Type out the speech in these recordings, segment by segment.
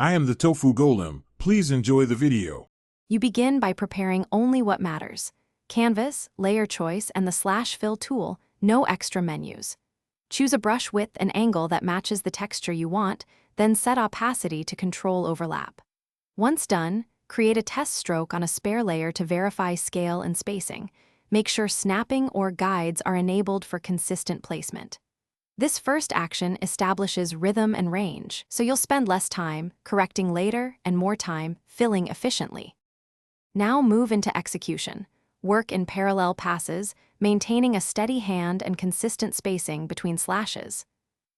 I am the Tofu Golem. Please enjoy the video. You begin by preparing only what matters: canvas, layer choice, and the slash fill tool, no extra menus. Choose a brush width and angle that matches the texture you want, then set opacity to control overlap. Once done, create a test stroke on a spare layer to verify scale and spacing. Make sure snapping or guides are enabled for consistent placement. This first action establishes rhythm and range, so you'll spend less time correcting later and more time filling efficiently. Now move into execution. Work in parallel passes, maintaining a steady hand and consistent spacing between slashes.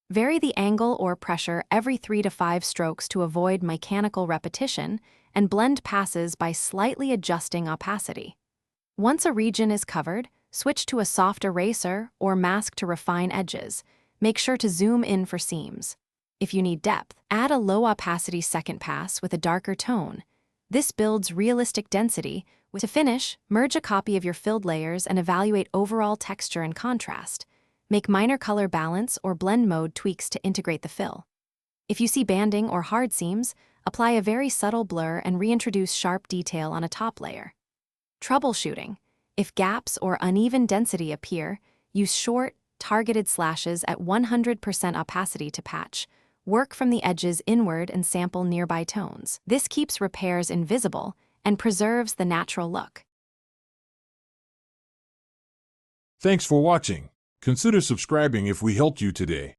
Vary the angle or pressure every 3 to 5 strokes to avoid mechanical repetition, and blend passes by slightly adjusting opacity. Once a region is covered, switch to a soft eraser or mask to refine edges. Make sure to zoom in for seams. If you need depth, add a low opacity second pass with a darker tone. This builds realistic density. To finish, merge a copy of your filled layers and evaluate overall texture and contrast. Make minor color balance or blend mode tweaks to integrate the fill. If you see banding or hard seams, apply a very subtle blur and reintroduce sharp detail on a top layer. Troubleshooting. If gaps or uneven density appear, use short, targeted slashes at 100% opacity to patch. Work from the edges inward and sample nearby tones. This keeps repairs invisible and preserves the natural look. Thanks for watching. Consider subscribing if we helped you today.